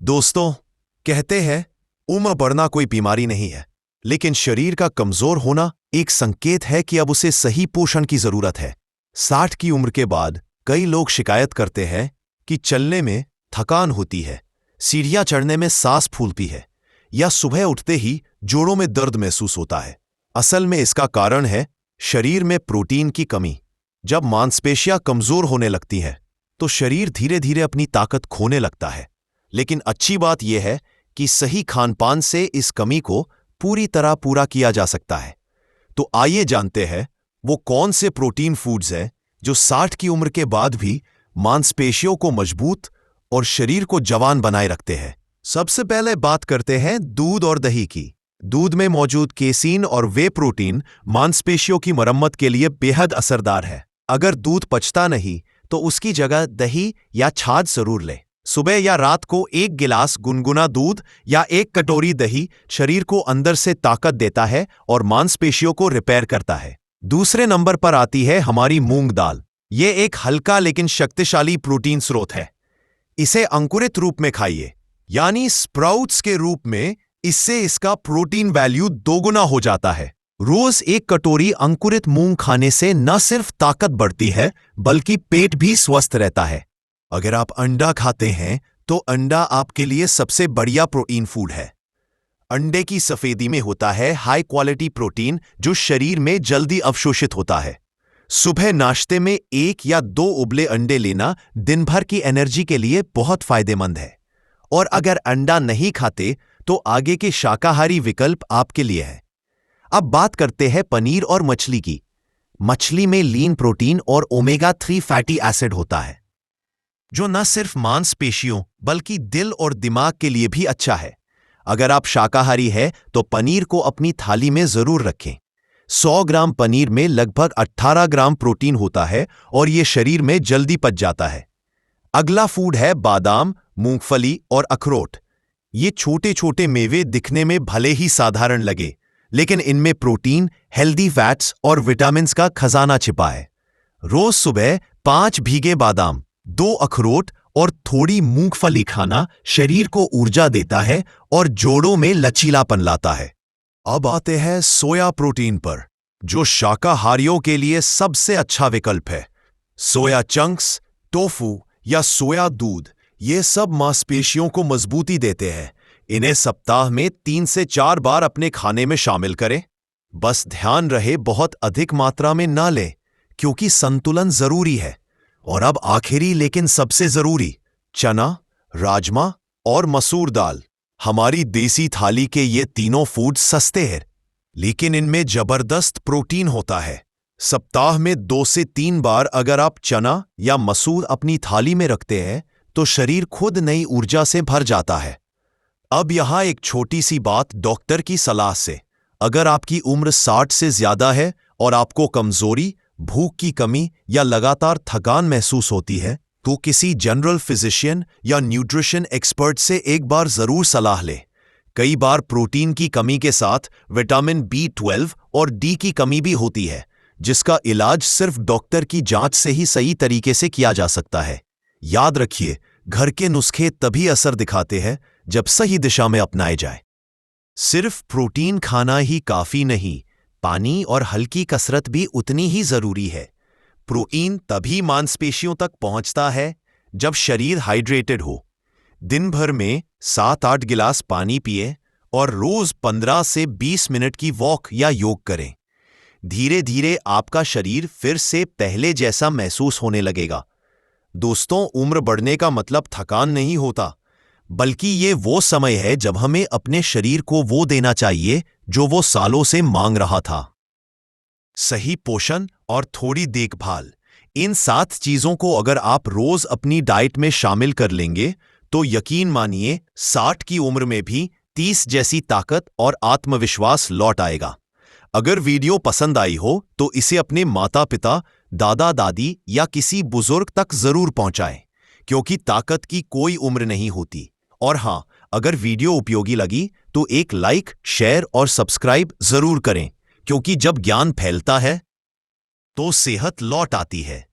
दोस्तों, कहते हैं उम्र बढ़ना कोई बीमारी नहीं है, लेकिन शरीर का कमजोर होना एक संकेत है कि अब उसे सही पोषण की जरूरत है। 60 की उम्र के बाद कई लोग शिकायत करते हैं कि चलने में थकान होती है, सीढ़ियां चढ़ने में सांस फूलती है या सुबह उठते ही जोड़ों में दर्द महसूस होता है। असल में इसका कारण है शरीर में प्रोटीन की कमी। जब मांसपेशियां कमजोर होने लगती हैं, तो शरीर धीरे धीरे अपनी ताकत खोने लगता है। लेकिन अच्छी बात यह है कि सही खानपान से इस कमी को पूरी तरह पूरा किया जा सकता है। तो आइए जानते हैं वो कौन से प्रोटीन फूड्स हैं जो 60 की उम्र के बाद भी मांसपेशियों को मजबूत और शरीर को जवान बनाए रखते हैं। सबसे पहले बात करते हैं दूध और दही की। दूध में मौजूद केसीन और वे प्रोटीन मांसपेशियों की मरम्मत के लिए बेहद असरदार है। अगर दूध पचता नहीं तो उसकी जगह दही या छाछ जरूर लें। सुबह या रात को 1 गिलास गुनगुना दूध या 1 कटोरी दही शरीर को अंदर से ताकत देता है और मांसपेशियों को रिपेयर करता है। दूसरे नंबर पर आती है हमारी मूंग दाल। ये एक हल्का लेकिन शक्तिशाली प्रोटीन स्रोत है। इसे अंकुरित रूप में खाइए, यानी स्प्राउट्स के रूप में। इससे इसका प्रोटीन वैल्यू दोगुना हो जाता है। रोज 1 कटोरी अंकुरित मूंग खाने से न सिर्फ ताकत बढ़ती है, बल्कि पेट भी स्वस्थ रहता है। अगर आप अंडा खाते हैं तो अंडा आपके लिए सबसे बढ़िया प्रोटीन फूड है। अंडे की सफेदी में होता है हाई क्वालिटी प्रोटीन जो शरीर में जल्दी अवशोषित होता है। सुबह नाश्ते में 1 या 2 उबले अंडे लेना दिन भर की एनर्जी के लिए बहुत फायदेमंद है। और अगर अंडा नहीं खाते तो आगे के शाकाहारी विकल्प आपके लिए है। अब बात करते हैं पनीर और मछली की। मछली में लीन प्रोटीन और ओमेगा 3 फैटी एसिड होता है, जो न सिर्फ मांसपेशियों बल्कि दिल और दिमाग के लिए भी अच्छा है। अगर आप शाकाहारी हैं तो पनीर को अपनी थाली में जरूर रखें। 100 ग्राम पनीर में लगभग 18 ग्राम प्रोटीन होता है और यह शरीर में जल्दी पच जाता है। अगला फूड है बादाम, मूंगफली और अखरोट। ये छोटे छोटे मेवे दिखने में भले ही साधारण लगे, लेकिन इनमें प्रोटीन, हेल्दी फैट्स और विटामिन्स का खजाना छिपा है। रोज सुबह 5 भीगे बादाम, 2 अखरोट और थोड़ी मूंगफली खाना शरीर को ऊर्जा देता है और जोड़ों में लचीलापन लाता है। अब आते हैं सोया प्रोटीन पर, जो शाकाहारियों के लिए सबसे अच्छा विकल्प है। सोया चंक्स, टोफू या सोया दूध, ये सब मांसपेशियों को मजबूती देते हैं। इन्हें सप्ताह में 3 से 4 बार अपने खाने में शामिल करें। बस ध्यान रहे बहुत अधिक मात्रा में ना लें, क्योंकि संतुलन जरूरी है। और अब आखिरी लेकिन सबसे जरूरी, चना, राजमा और मसूर दाल। हमारी देसी थाली के ये तीनों फूड सस्ते हैं, लेकिन इनमें जबरदस्त प्रोटीन होता है। सप्ताह में 2 से 3 बार अगर आप चना या मसूर अपनी थाली में रखते हैं तो शरीर खुद नई ऊर्जा से भर जाता है। अब यहां एक छोटी सी बात डॉक्टर की सलाह से। अगर आपकी उम्र 60 से ज्यादा है और आपको कमजोरी, भूख की कमी या लगातार थकान महसूस होती है, तो किसी जनरल फिजिशियन या न्यूट्रिशन एक्सपर्ट से एक बार जरूर सलाह लें। कई बार प्रोटीन की कमी के साथ विटामिन B12 और D की कमी भी होती है, जिसका इलाज सिर्फ डॉक्टर की जांच से ही सही तरीके से किया जा सकता है। याद रखिए, घर के नुस्खे तभी असर दिखाते हैं जब सही दिशा में अपनाए जाए। सिर्फ प्रोटीन खाना ही काफी नहीं, पानी और हल्की कसरत भी उतनी ही जरूरी है। प्रोटीन तभी मांसपेशियों तक पहुंचता है जब शरीर हाइड्रेटेड हो। दिन भर में 7-8 गिलास पानी पिए और रोज 15 से 20 मिनट की वॉक या योग करें। धीरे धीरे आपका शरीर फिर से पहले जैसा महसूस होने लगेगा। दोस्तों, उम्र बढ़ने का मतलब थकान नहीं होता, बल्कि ये वो समय है जब हमें अपने शरीर को वो देना चाहिए जो वो सालों से मांग रहा था। सही पोषण और थोड़ी देखभाल, इन 7 चीजों को अगर आप रोज अपनी डाइट में शामिल कर लेंगे तो यकीन मानिए 60 की उम्र में भी 30 जैसी ताकत और आत्मविश्वास लौट आएगा। अगर वीडियो पसंद आई हो तो इसे अपने माता पिता, दादा दादी या किसी बुजुर्ग तक जरूर पहुंचाएं, क्योंकि ताकत की कोई उम्र नहीं होती। और हां, अगर वीडियो उपयोगी लगी तो एक लाइक, शेयर और सब्सक्राइब जरूर करें, क्योंकि जब ज्ञान फैलता है तो सेहत लौट आती है।